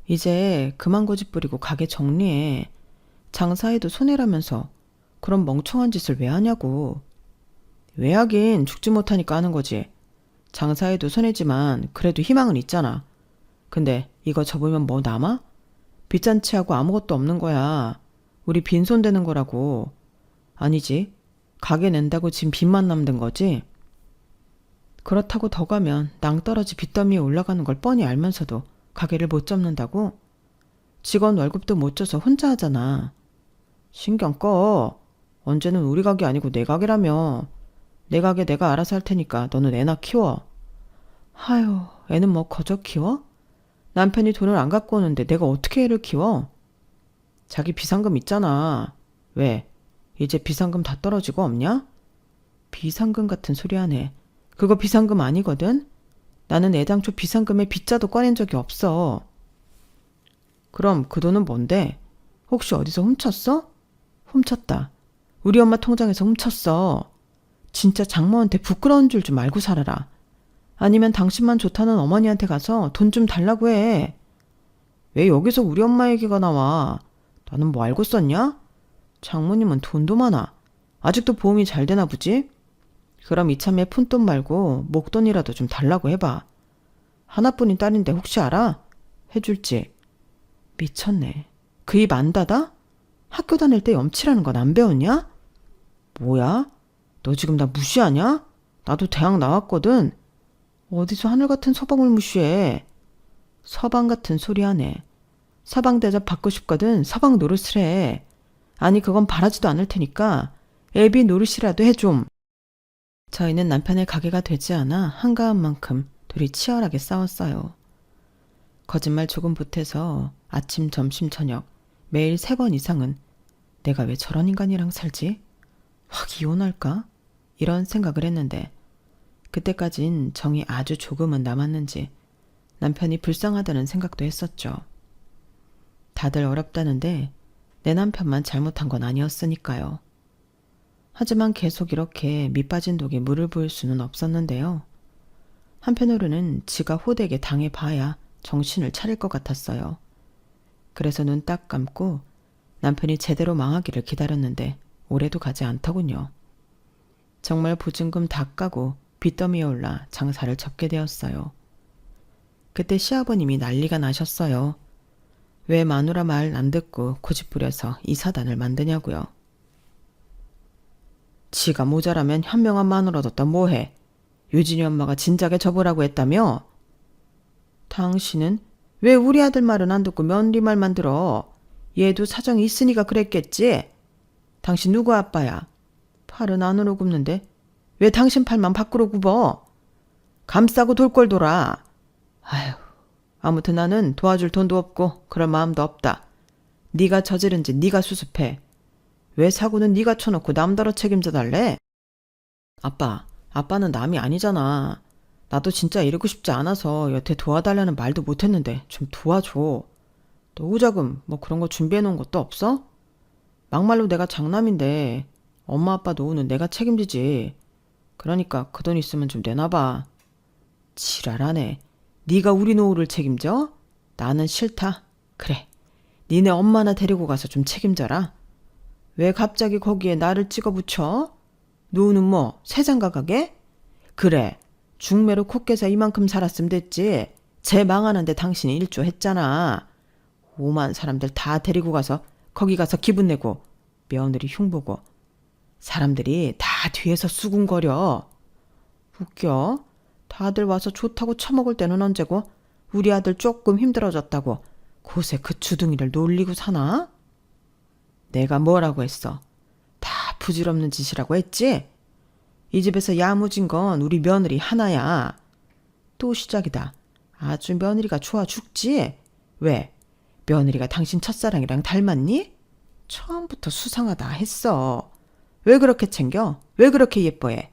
이제 그만 고집 부리고 가게 정리해. 장사해도 손해라면서 그런 멍청한 짓을 왜 하냐고. 왜 하긴 죽지 못하니까 하는 거지. 장사해도 손해지만 그래도 희망은 있잖아. 근데 이거 접으면 뭐 남아? 빚잔치하고 아무것도 없는 거야. 우리 빈손 되는 거라고. 아니지. 가게 낸다고 지금 빚만 남는 거지? 그렇다고 더 가면 낭떠러지 빚더미에 올라가는 걸 뻔히 알면서도 가게를 못 접는다고? 직원 월급도 못 줘서 혼자 하잖아. 신경 꺼. 언제는 우리 가게 아니고 내 가게라며. 내 가게 내가 알아서 할 테니까 너는 애나 키워. 하유, 애는 뭐 거저 키워? 남편이 돈을 안 갖고 오는데 내가 어떻게 애를 키워? 자기 비상금 있잖아. 왜? 이제 비상금 다 떨어지고 없냐? 비상금 같은 소리 하네. 그거 비상금 아니거든? 나는 애당초 비상금에 빗자도 꺼낸 적이 없어. 그럼 그 돈은 뭔데? 혹시 어디서 훔쳤어? 훔쳤다. 우리 엄마 통장에서 훔쳤어. 진짜 장모한테 부끄러운 줄 좀 알고 살아라. 아니면 당신만 좋다는 어머니한테 가서 돈 좀 달라고 해. 왜 여기서 우리 엄마 얘기가 나와? 나는 뭐 알고 썼냐? 장모님은 돈도 많아. 아직도 보험이 잘 되나 보지? 그럼 이참에 푼돈 말고 목돈이라도 좀 달라고 해봐. 하나뿐인 딸인데 혹시 알아? 해줄지. 미쳤네. 그 입 안 닫아? 학교 다닐 때 염치라는 건 안 배웠냐? 뭐야? 너 지금 나 무시하냐? 나도 대학 나왔거든. 어디서 하늘 같은 서방을 무시해. 서방 같은 소리 하네. 서방 대접 받고 싶거든 서방 노릇을 해. 아니 그건 바라지도 않을 테니까 애비 노릇이라도 해 좀. 저희는 남편의 가게가 되지 않아 한가한 만큼 둘이 치열하게 싸웠어요. 거짓말 조금 보태서 아침, 점심, 저녁 매일 3번 이상은 내가 왜 저런 인간이랑 살지? 확 이혼할까? 이런 생각을 했는데 그때까진 정이 아주 조금은 남았는지 남편이 불쌍하다는 생각도 했었죠. 다들 어렵다는데 내 남편만 잘못한 건 아니었으니까요. 하지만 계속 이렇게 밑빠진 독에 물을 부을 수는 없었는데요. 한편으로는 지가 호되게 당해봐야 정신을 차릴 것 같았어요. 그래서 눈 딱 감고 남편이 제대로 망하기를 기다렸는데 오래도 가지 않더군요. 정말 보증금 다 까고 빚더미에 올라 장사를 접게 되었어요. 그때 시아버님이 난리가 나셨어요. 왜 마누라 말 안 듣고 고집부려서 이 사단을 만드냐고요. 지가 모자라면 현명한 마누라 뒀다 뭐해. 유진이 엄마가 진작에 접으라고 했다며? 당신은 왜 우리 아들 말은 안 듣고 며느리 말만 들어? 얘도 사정이 있으니까 그랬겠지? 당신 누구 아빠야? 팔은 안으로 굽는데 왜 당신 팔만 밖으로 굽어? 감싸고 돌 걸 돌아. 아휴, 아무튼 나는 도와줄 돈도 없고 그럴 마음도 없다. 네가 저지른 짓 네가 수습해. 왜 사고는 네가 쳐놓고 남더러 책임져 달래? 아빠는 남이 아니잖아. 나도 진짜 이러고 싶지 않아서 여태 도와달라는 말도 못했는데 좀 도와줘. 너 후자금 뭐 그런 거 준비해놓은 것도 없어? 막말로 내가 장남인데 엄마 아빠 노후는 내가 책임지지. 그러니까 그 돈 있으면 좀 내놔봐. 지랄하네. 네가 우리 노후를 책임져? 나는 싫다. 그래. 니네 엄마나 데리고 가서 좀 책임져라. 왜 갑자기 거기에 나를 찍어붙여? 노후는 뭐 새장가 가게? 그래. 중매로 콧게서 이만큼 살았으면 됐지. 쟤 망하는데 당신이 일조했잖아. 오만 사람들 다 데리고 가서 거기 가서 기분 내고 며느리 흉보고 사람들이 다 뒤에서 수군거려. 웃겨. 다들 와서 좋다고 처먹을 때는 언제고 우리 아들 조금 힘들어졌다고 곳에 그 주둥이를 놀리고 사나? 내가 뭐라고 했어? 다 부질없는 짓이라고 했지? 이 집에서 야무진 건 우리 며느리 하나야. 또 시작이다. 아주 며느리가 좋아 죽지? 왜? 며느리가 당신 첫사랑이랑 닮았니? 처음부터 수상하다 했어. 왜 그렇게 챙겨? 왜 그렇게 예뻐해?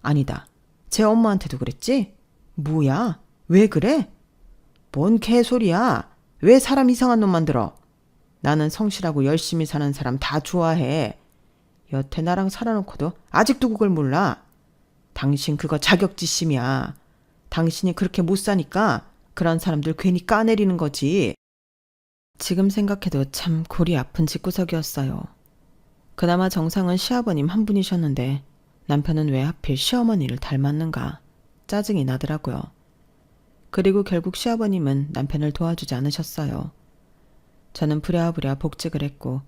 아니다. 제 엄마한테도 그랬지? 뭐야? 왜 그래? 뭔 개소리야? 왜 사람 이상한 놈 만들어? 나는 성실하고 열심히 사는 사람 다 좋아해. 여태 나랑 살아놓고도 아직도 그걸 몰라. 당신 그거 자격지심이야. 당신이 그렇게 못 사니까 그런 사람들 괜히 까내리는 거지. 지금 생각해도 참 골이 아픈 집구석이었어요. 그나마 정상은 시아버님 한 분이셨는데 남편은 왜 하필 시어머니를 닮았는가 짜증이 나더라고요. 그리고 결국 시아버님은 남편을 도와주지 않으셨어요. 저는 부랴부랴 복직을 했고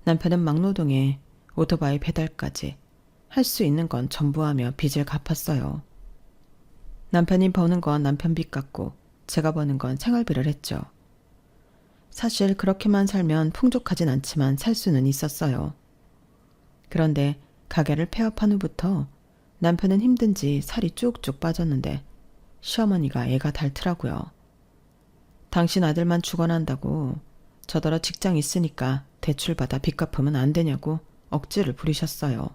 남편은 막노동에 오토바이 배달까지 할 수 있는 건 전부 하며 빚을 갚았어요. 남편이 버는 건 남편 빚 갚고 제가 버는 건 생활비를 했죠. 사실 그렇게만 살면 풍족하진 않지만 살 수는 있었어요. 그런데 가게를 폐업한 후부터 남편은 힘든지 살이 쭉쭉 빠졌는데 시어머니가 애가 닳더라고요. 당신 아들만 죽어난다고 저더러 직장 있으니까 대출받아 빚 갚으면 안 되냐고 억지를 부리셨어요.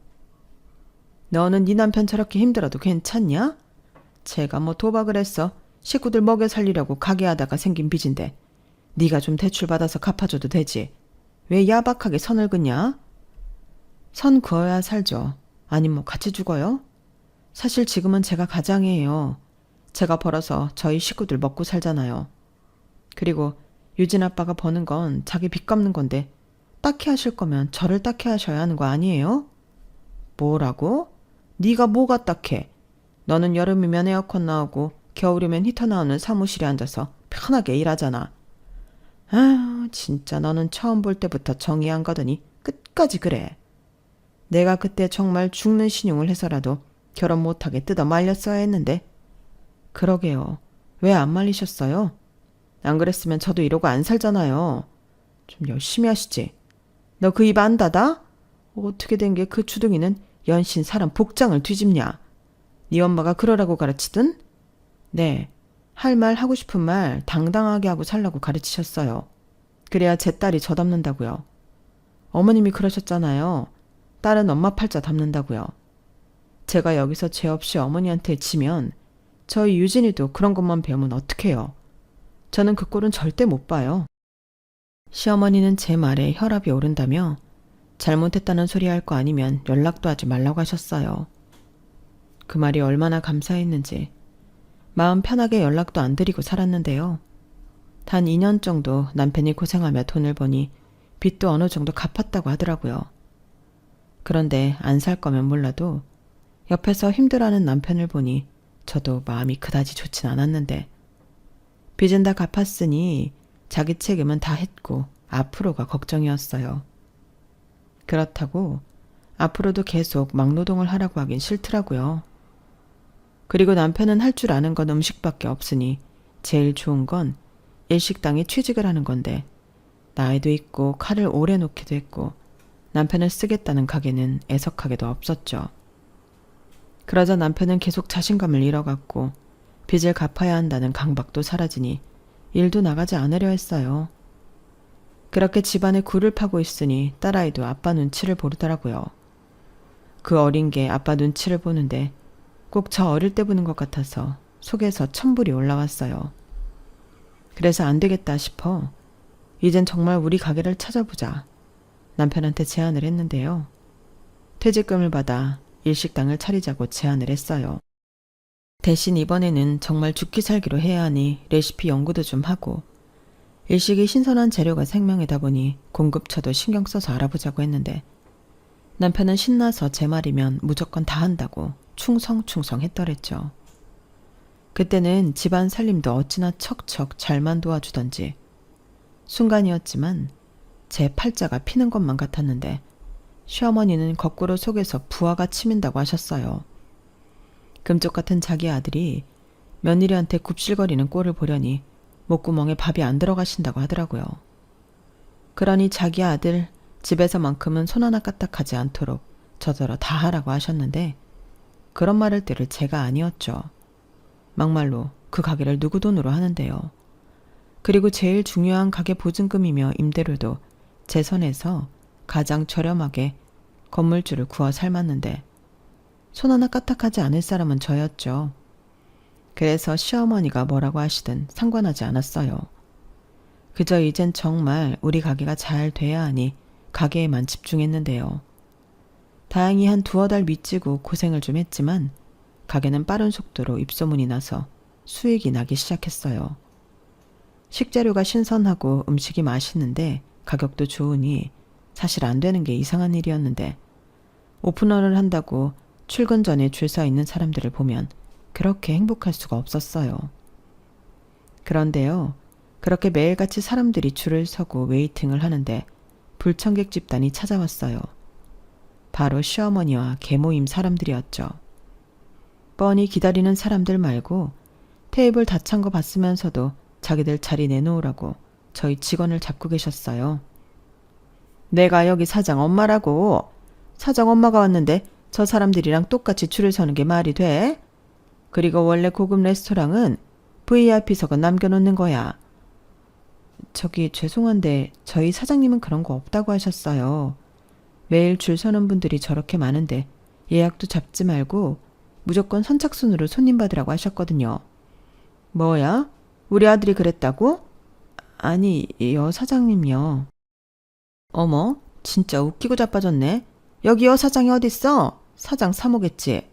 너는 네 남편 저렇게 힘들어도 괜찮냐? 제가 뭐 도박을 했어. 식구들 먹여 살리려고 가게 하다가 생긴 빚인데 네가 좀 대출받아서 갚아줘도 되지. 왜 야박하게 선을 긋냐? 선 그어야 살죠. 아님 뭐 같이 죽어요? 사실 지금은 제가 가장이에요. 제가 벌어서 저희 식구들 먹고 살잖아요. 그리고 유진 아빠가 버는 건 자기 빚 갚는 건데 딱히 하실 거면 저를 딱히 하셔야 하는 거 아니에요? 뭐라고? 네가 뭐가 딱해? 너는 여름이면 에어컨 나오고 겨울이면 히터 나오는 사무실에 앉아서 편하게 일하잖아. 아, 진짜 너는 처음 볼 때부터 정이 안 가더니 끝까지 그래. 내가 그때 정말 죽는 신용을 해서라도 결혼 못하게 뜯어 말렸어야 했는데. 그러게요. 왜 안 말리셨어요? 안 그랬으면 저도 이러고 안 살잖아요. 좀 열심히 하시지. 너 그 입 안 닫아? 어떻게 된 게 그 주둥이는 연신 사람 복장을 뒤집냐? 네 엄마가 그러라고 가르치든? 네, 할 말 하고 싶은 말 당당하게 하고 살라고 가르치셨어요. 그래야 제 딸이 저 닮는다고요. 어머님이 그러셨잖아요. 딸은 엄마 팔자 닮는다고요. 제가 여기서 죄 없이 어머니한테 지면 저희 유진이도 그런 것만 배우면 어떡해요. 저는 그 꼴은 절대 못 봐요. 시어머니는 제 말에 혈압이 오른다며 잘못했다는 소리 할 거 아니면 연락도 하지 말라고 하셨어요. 그 말이 얼마나 감사했는지 마음 편하게 연락도 안 드리고 살았는데요. 단 2년 정도 남편이 고생하며 돈을 버니 빚도 어느 정도 갚았다고 하더라고요. 그런데 안 살 거면 몰라도 옆에서 힘들어하는 남편을 보니 저도 마음이 그다지 좋진 않았는데 빚은 다 갚았으니 자기 책임은 다 했고 앞으로가 걱정이었어요. 그렇다고 앞으로도 계속 막노동을 하라고 하긴 싫더라고요. 그리고 남편은 할 줄 아는 건 음식밖에 없으니 제일 좋은 건 일식당에 취직을 하는 건데 나이도 있고 칼을 오래 놓기도 했고 남편을 쓰겠다는 가게는 애석하게도 없었죠. 그러자 남편은 계속 자신감을 잃어갔고 빚을 갚아야 한다는 강박도 사라지니 일도 나가지 않으려 했어요. 그렇게 집안에 굴을 파고 있으니 딸아이도 아빠 눈치를 보더라고요. 그 어린 게 아빠 눈치를 보는데 꼭 저 어릴 때 보는 것 같아서 속에서 천불이 올라왔어요. 그래서 안 되겠다 싶어 이젠 정말 우리 가게를 찾아보자 남편한테 제안을 했는데요. 퇴직금을 받아 일식당을 차리자고 제안을 했어요. 대신 이번에는 정말 죽기 살기로 해야 하니 레시피 연구도 좀 하고 일식이 신선한 재료가 생명이다 보니 공급처도 신경 써서 알아보자고 했는데 남편은 신나서 제 말이면 무조건 다 한다고 충성했더랬죠. 그때는 집안 살림도 어찌나 척척 잘만 도와주던지 순간이었지만 제 팔자가 피는 것만 같았는데 시어머니는 거꾸로 속에서 부하가 치민다고 하셨어요. 금쪽 같은 자기 아들이 며느리한테 굽실거리는 꼴을 보려니 목구멍에 밥이 안 들어가신다고 하더라고요. 그러니 자기 아들 집에서만큼은 손 하나 까딱하지 않도록 저더러 다 하라고 하셨는데 그런 말을 들을 제가 아니었죠. 막말로 그 가게를 누구 돈으로 하는데요. 그리고 제일 중요한 가게 보증금이며 임대료도 제 손에서 가장 저렴하게 건물주를 구워 삶았는데 손 하나 까딱하지 않을 사람은 저였죠. 그래서 시어머니가 뭐라고 하시든 상관하지 않았어요. 그저 이젠 정말 우리 가게가 잘 돼야 하니 가게에만 집중했는데요. 다행히 한 두어 달 미치고 고생을 좀 했지만 가게는 빠른 속도로 입소문이 나서 수익이 나기 시작했어요. 식재료가 신선하고 음식이 맛있는데 가격도 좋으니 사실 안 되는 게 이상한 일이었는데 오픈런을 한다고 출근 전에 줄 서 있는 사람들을 보면 그렇게 행복할 수가 없었어요. 그런데요, 그렇게 매일같이 사람들이 줄을 서고 웨이팅을 하는데 불청객 집단이 찾아왔어요. 바로 시어머니와 계모임 사람들이었죠. 뻔히 기다리는 사람들 말고 테이블 다 찬 거 봤으면서도 자기들 자리 내놓으라고 저희 직원을 잡고 계셨어요. 내가 여기 사장 엄마라고. 사장 엄마가 왔는데 저 사람들이랑 똑같이 줄을 서는 게 말이 돼? 그리고 원래 고급 레스토랑은 VIP석은 남겨놓는 거야. 저기 죄송한데 저희 사장님은 그런 거 없다고 하셨어요. 매일 줄 서는 분들이 저렇게 많은데 예약도 잡지 말고 무조건 선착순으로 손님 받으라고 하셨거든요. 뭐야? 우리 아들이 그랬다고? 아니, 여 사장님요. 어머, 진짜 웃기고 자빠졌네. 여기 여 사장이 어딨어? 사장 사모겠지.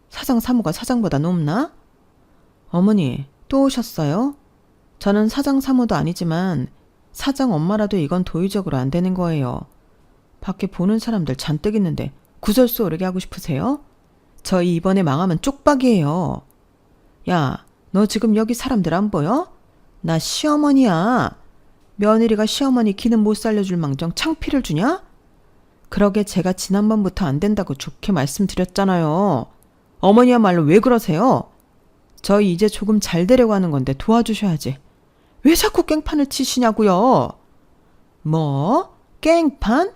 사장 사모가 사장보다 높나? 어머니, 또 오셨어요? 저는 사장 사모도 아니지만 사장 엄마라도 이건 도의적으로 안 되는 거예요. 밖에 보는 사람들 잔뜩 있는데 구설수 오르게 하고 싶으세요? 저희 이번에 망하면 쪽박이에요. 야, 너 지금 여기 사람들 안 보여? 나 시어머니야. 며느리가 시어머니 기는 못 살려줄 망정 창피를 주냐? 그러게 제가 지난번부터 안 된다고 좋게 말씀드렸잖아요. 어머니야말로 왜 그러세요? 저희 이제 조금 잘 되려고 하는 건데 도와주셔야지. 왜 자꾸 깽판을 치시냐고요? 뭐? 깽판?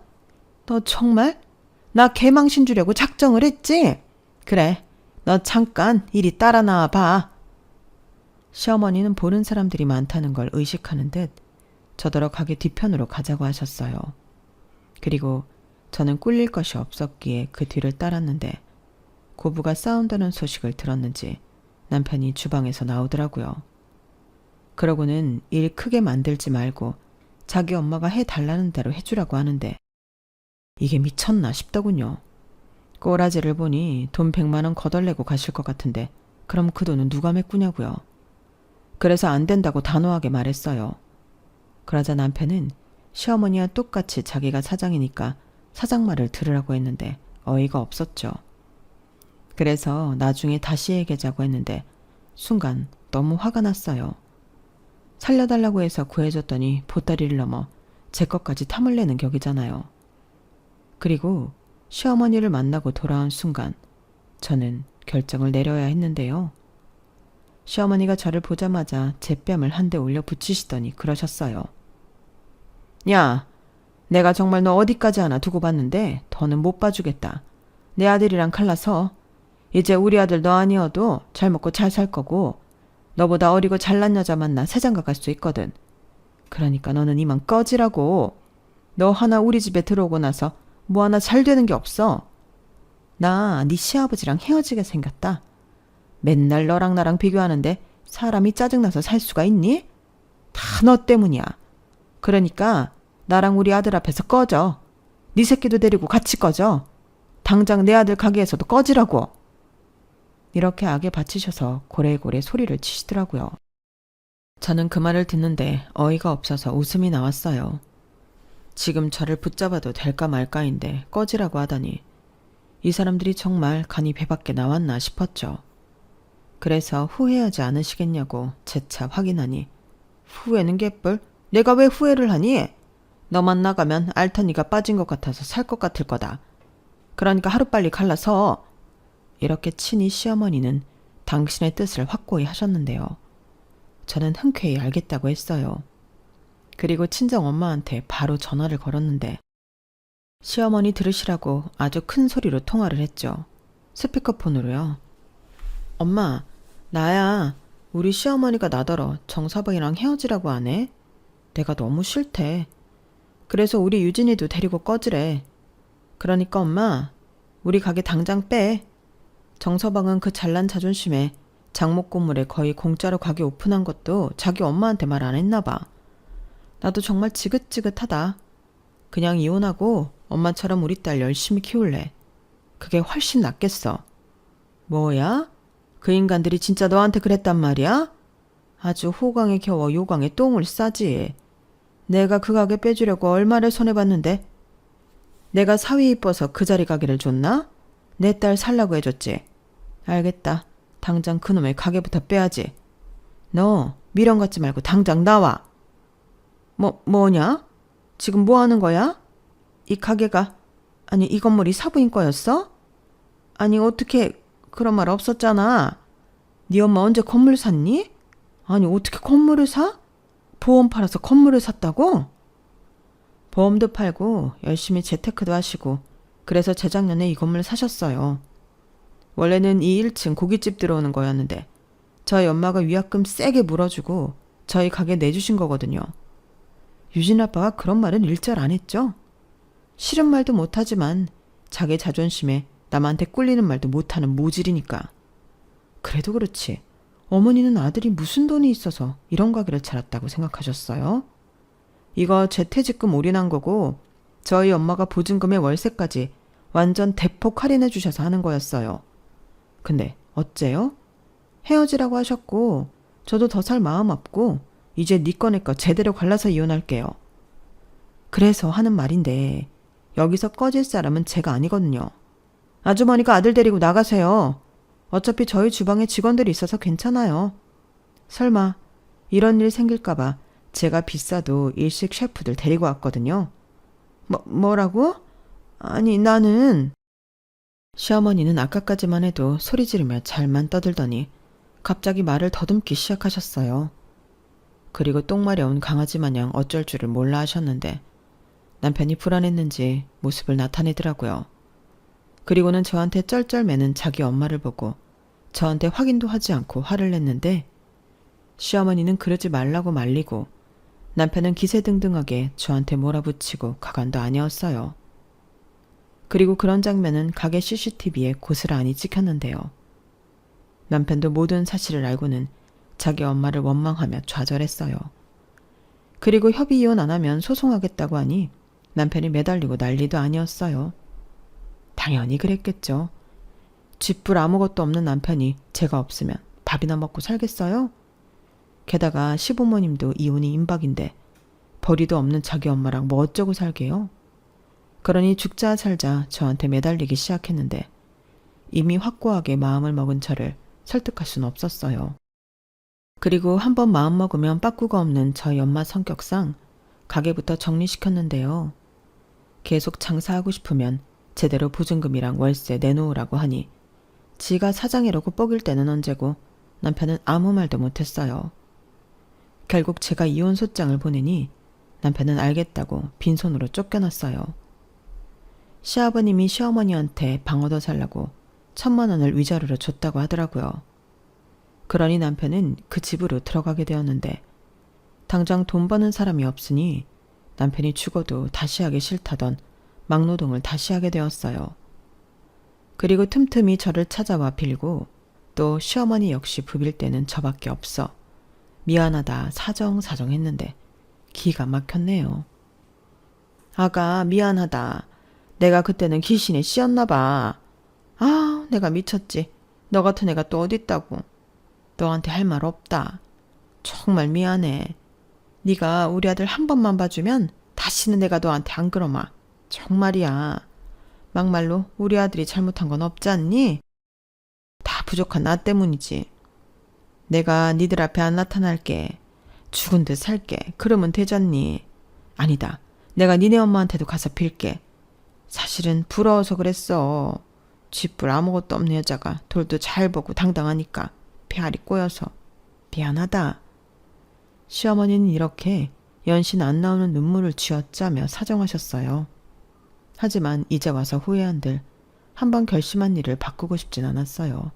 너 정말? 나 개망신 주려고 작정을 했지? 그래, 너 잠깐 이리 따라 나와 봐. 시어머니는 보는 사람들이 많다는 걸 의식하는 듯 저더러 가게 뒤편으로 가자고 하셨어요. 그리고 저는 꿀릴 것이 없었기에 그 뒤를 따랐는데 고부가 싸운다는 소식을 들었는지 남편이 주방에서 나오더라고요. 그러고는 일 크게 만들지 말고 자기 엄마가 해달라는 대로 해주라고 하는데 이게 미쳤나 싶더군요. 꼬라지를 보니 돈 100만 원 거덜내고 가실 것 같은데 그럼 그 돈은 누가 메꾸냐고요. 그래서 안 된다고 단호하게 말했어요. 그러자 남편은 시어머니와 똑같이 자기가 사장이니까 사장 말을 들으라고 했는데 어이가 없었죠. 그래서 나중에 다시 얘기하자고 했는데 순간 너무 화가 났어요. 살려달라고 해서 구해줬더니 보따리를 넘어 제 것까지 탐을 내는 격이잖아요. 그리고 시어머니를 만나고 돌아온 순간 저는 결정을 내려야 했는데요. 시어머니가 저를 보자마자 제 뺨을 한 대 올려 붙이시더니 그러셨어요. 야, 내가 정말 너 어디까지 하나 두고 봤는데 더는 못 봐주겠다. 내 아들이랑 갈라서 이제 우리 아들 너 아니어도 잘 먹고 잘 살 거고 너보다 어리고 잘난 여자 만나 새장가 갈 수 있거든. 그러니까 너는 이만 꺼지라고. 너 하나 우리 집에 들어오고 나서 뭐 하나 잘 되는 게 없어. 나 네 시아버지랑 헤어지게 생겼다. 맨날 너랑 나랑 비교하는데 사람이 짜증나서 살 수가 있니? 다 너 때문이야. 그러니까 나랑 우리 아들 앞에서 꺼져. 네 새끼도 데리고 같이 꺼져. 당장 내 아들 가게에서도 꺼지라고. 이렇게 악에 바치셔서 고래고래 소리를 치시더라고요. 저는 그 말을 듣는데 어이가 없어서 웃음이 나왔어요. 지금 저를 붙잡아도 될까 말까인데 꺼지라고 하다니 이 사람들이 정말 간이 배밖에 나왔나 싶었죠. 그래서 후회하지 않으시겠냐고 재차 확인하니 후회는 개뿔? 내가 왜 후회를 하니? 너만 나가면 알턴이가 빠진 것 같아서 살 것 같을 거다. 그러니까 하루빨리 갈라서. 이렇게 친히 시어머니는 당신의 뜻을 확고히 하셨는데요. 저는 흔쾌히 알겠다고 했어요. 그리고 친정 엄마한테 바로 전화를 걸었는데 시어머니 들으시라고 아주 큰 소리로 통화를 했죠. 스피커폰으로요. 엄마, 나야. 우리 시어머니가 나더러 정사방이랑 헤어지라고 하네. 내가 너무 싫대. 그래서 우리 유진이도 데리고 꺼지래. 그러니까 엄마, 우리 가게 당장 빼. 정서방은 그 잘난 자존심에 장목 건물에 거의 공짜로 가게 오픈한 것도 자기 엄마한테 말 안 했나 봐. 나도 정말 지긋지긋하다. 그냥 이혼하고 엄마처럼 우리 딸 열심히 키울래. 그게 훨씬 낫겠어. 뭐야? 그 인간들이 진짜 너한테 그랬단 말이야? 아주 호강에 겨워 요강에 똥을 싸지. 내가 그 가게 빼주려고 얼마를 손해봤는데? 내가 사위 이뻐서 그 자리 가게를 줬나? 내 딸 살라고 해줬지. 알겠다. 당장 그놈의 가게부터 빼야지. 너 미련 갖지 말고 당장 나와. 뭐냐? 지금 뭐 하는 거야? 이 가게가, 아니 이 건물이 사부인 거였어? 아니 어떻게, 그런 말 없었잖아. 네 엄마 언제 건물 샀니? 아니 어떻게 건물을 사? 보험 팔아서 건물을 샀다고? 보험도 팔고 열심히 재테크도 하시고 그래서 재작년에 이 건물 사셨어요. 원래는 이 1층 고깃집 들어오는 거였는데 저희 엄마가 위약금 세게 물어주고 저희 가게 내주신 거거든요. 유진 아빠가 그런 말은 일절 안 했죠. 싫은 말도 못하지만 자기 자존심에 남한테 꿀리는 말도 못하는 모질이니까. 그래도 그렇지 어머니는 아들이 무슨 돈이 있어서 이런 가게를 차렸다고 생각하셨어요? 이거 재퇴직금 올인한 거고 저희 엄마가 보증금의 월세까지 완전 대폭 할인해 주셔서 하는 거였어요. 근데 어째요? 헤어지라고 하셨고 저도 더 살 마음 없고 이제 네 거 내 거 제대로 갈라서 이혼할게요. 그래서 하는 말인데 여기서 꺼질 사람은 제가 아니거든요. 아주머니가 아들 데리고 나가세요. 어차피 저희 주방에 직원들이 있어서 괜찮아요. 설마 이런 일 생길까봐 제가 비싸도 일식 셰프들 데리고 왔거든요. 뭐라고? 아니 나는... 시어머니는 아까까지만 해도 소리 지르며 잘만 떠들더니 갑자기 말을 더듬기 시작하셨어요. 그리고 똥 마려운 강아지 마냥 어쩔 줄을 몰라 하셨는데 남편이 불안했는지 모습을 나타내더라고요. 그리고는 저한테 쩔쩔매는 자기 엄마를 보고 저한테 확인도 하지 않고 화를 냈는데 시어머니는 그러지 말라고 말리고 남편은 기세등등하게 저한테 몰아붙이고 가관도 아니었어요. 그리고 그런 장면은 가게 CCTV에 고스란히 찍혔는데요. 남편도 모든 사실을 알고는 자기 엄마를 원망하며 좌절했어요. 그리고 협의 이혼 안 하면 소송하겠다고 하니 남편이 매달리고 난리도 아니었어요. 당연히 그랬겠죠. 쥐뿔 아무것도 없는 남편이 제가 없으면 밥이나 먹고 살겠어요? 게다가 시부모님도 이혼이 임박인데 벌이도 없는 자기 엄마랑 뭐 어쩌고 살게요? 그러니 죽자 살자 저한테 매달리기 시작했는데 이미 확고하게 마음을 먹은 저를 설득할 수는 없었어요. 그리고 한번 마음먹으면 빠꾸가 없는 저희 엄마 성격상 가게부터 정리시켰는데요. 계속 장사하고 싶으면 제대로 보증금이랑 월세 내놓으라고 하니 지가 사장이라고 뻐길 때는 언제고 남편은 아무 말도 못했어요. 결국 제가 이혼 소장을 보내니 남편은 알겠다고 빈손으로 쫓겨났어요. 시아버님이 시어머니한테 방 얻어 살라고 1,000만 원을 위자료로 줬다고 하더라고요. 그러니 남편은 그 집으로 들어가게 되었는데 당장 돈 버는 사람이 없으니 남편이 죽어도 다시 하기 싫다던 막노동을 다시 하게 되었어요. 그리고 틈틈이 저를 찾아와 빌고 또 시어머니 역시 부빌 때는 저밖에 없어 미안하다 사정사정 했는데 기가 막혔네요. 아가 미안하다. 내가 그때는 귀신에 씌었나 봐. 아 내가 미쳤지. 너 같은 애가 또 어딨다고. 너한테 할 말 없다. 정말 미안해. 네가 우리 아들 한 번만 봐주면 다시는 내가 너한테 안 그러마. 정말이야. 막말로 우리 아들이 잘못한 건 없지 않니? 다 부족한 나 때문이지. 내가 니들 앞에 안 나타날게. 죽은 듯 살게. 그러면 되잖니. 아니다. 내가 니네 엄마한테도 가서 빌게. 사실은 부러워서 그랬어. 쥐뿔 아무것도 없는 여자가 돌도 잘 보고 당당하니까 배알이 꼬여서. 미안하다. 시어머니는 이렇게 연신 안 나오는 눈물을 쥐어짜며 사정하셨어요. 하지만 이제 와서 후회한들 한번 결심한 일을 바꾸고 싶진 않았어요.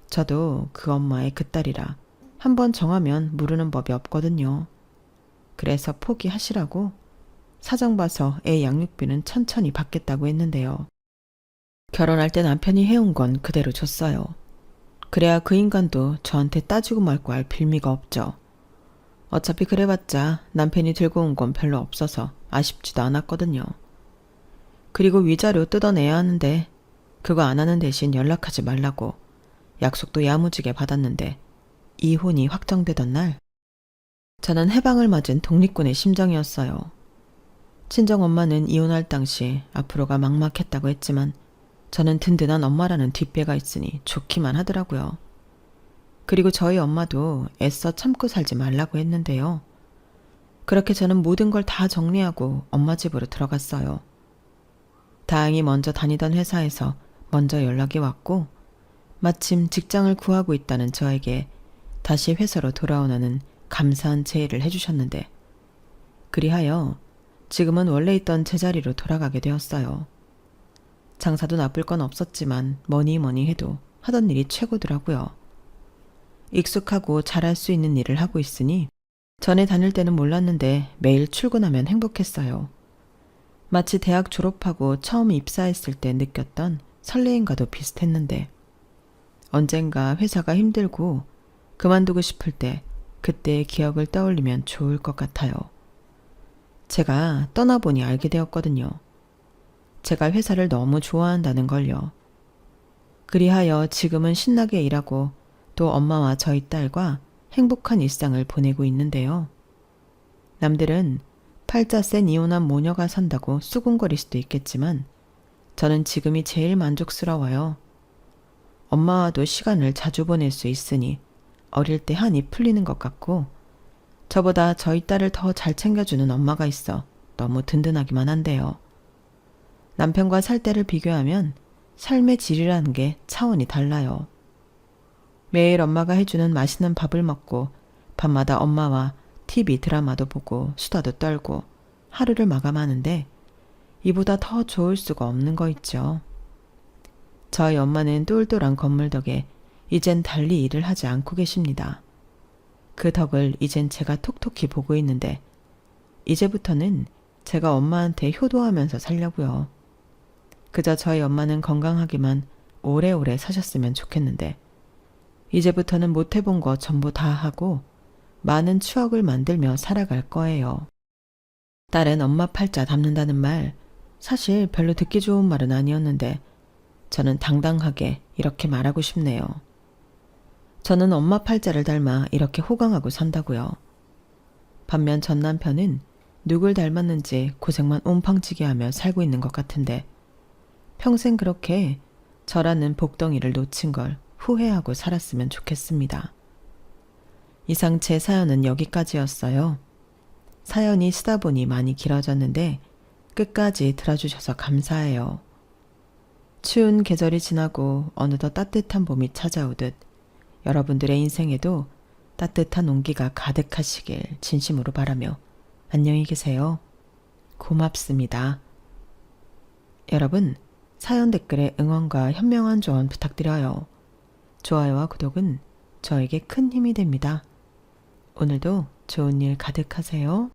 저도 그 엄마의 그 딸이라 한번 정하면 모르는 법이 없거든요. 그래서 포기하시라고 사정 봐서 애 양육비는 천천히 받겠다고 했는데요. 결혼할 때 남편이 해온 건 그대로 줬어요. 그래야 그 인간도 저한테 따지고 말고 할 빌미가 없죠. 어차피 그래봤자 남편이 들고 온 건 별로 없어서 아쉽지도 않았거든요. 그리고 위자료 뜯어내야 하는데 그거 안 하는 대신 연락하지 말라고 약속도 야무지게 받았는데 이혼이 확정되던 날 저는 해방을 맞은 독립군의 심정이었어요. 친정엄마는 이혼할 당시 앞으로가 막막했다고 했지만 저는 든든한 엄마라는 뒷배가 있으니 좋기만 하더라고요. 그리고 저희 엄마도 애써 참고 살지 말라고 했는데요. 그렇게 저는 모든 걸 다 정리하고 엄마 집으로 들어갔어요. 다행히 먼저 다니던 회사에서 먼저 연락이 왔고 마침 직장을 구하고 있다는 저에게 다시 회사로 돌아오라는 감사한 제의를 해주셨는데 그리하여 지금은 원래 있던 제자리로 돌아가게 되었어요. 장사도 나쁠 건 없었지만 뭐니 해도 하던 일이 최고더라고요. 익숙하고 잘할 수 있는 일을 하고 있으니 전에 다닐 때는 몰랐는데 매일 출근하면 행복했어요. 마치 대학 졸업하고 처음 입사했을 때 느꼈던 설레임과도 비슷했는데 언젠가 회사가 힘들고 그만두고 싶을 때 그때의 기억을 떠올리면 좋을 것 같아요. 제가 떠나보니 알게 되었거든요. 제가 회사를 너무 좋아한다는 걸요. 그리하여 지금은 신나게 일하고 또 엄마와 저희 딸과 행복한 일상을 보내고 있는데요. 남들은 팔자 센 이혼한 모녀가 산다고 수군거릴 수도 있겠지만 저는 지금이 제일 만족스러워요. 엄마와도 시간을 자주 보낼 수 있으니 어릴 때 한이 풀리는 것 같고 저보다 저희 딸을 더 잘 챙겨주는 엄마가 있어 너무 든든하기만 한데요. 남편과 살 때를 비교하면 삶의 질이라는 게 차원이 달라요. 매일 엄마가 해주는 맛있는 밥을 먹고 밤마다 엄마와 TV 드라마도 보고 수다도 떨고 하루를 마감하는데 이보다 더 좋을 수가 없는 거 있죠. 저희 엄마는 똘똘한 건물 덕에 이젠 달리 일을 하지 않고 계십니다. 그 덕을 이젠 제가 톡톡히 보고 있는데 이제부터는 제가 엄마한테 효도하면서 살려고요. 그저 저희 엄마는 건강하기만 오래오래 사셨으면 좋겠는데 이제부터는 못해본 거 전부 다 하고 많은 추억을 만들며 살아갈 거예요. 딸은 엄마 팔자 닮는다는 말 사실 별로 듣기 좋은 말은 아니었는데 저는 당당하게 이렇게 말하고 싶네요. 저는 엄마 팔자를 닮아 이렇게 호강하고 산다고요. 반면 전 남편은 누굴 닮았는지 고생만 옴팡치게 하며 살고 있는 것 같은데 평생 그렇게 저라는 복덩이를 놓친 걸 후회하고 살았으면 좋겠습니다. 이상 제 사연은 여기까지였어요. 사연이 쓰다 보니 많이 길어졌는데 끝까지 들어주셔서 감사해요. 추운 계절이 지나고 어느덧 따뜻한 봄이 찾아오듯 여러분들의 인생에도 따뜻한 온기가 가득하시길 진심으로 바라며 안녕히 계세요. 고맙습니다. 여러분, 사연 댓글에 응원과 현명한 조언 부탁드려요. 좋아요와 구독은 저에게 큰 힘이 됩니다. 오늘도 좋은 일 가득하세요.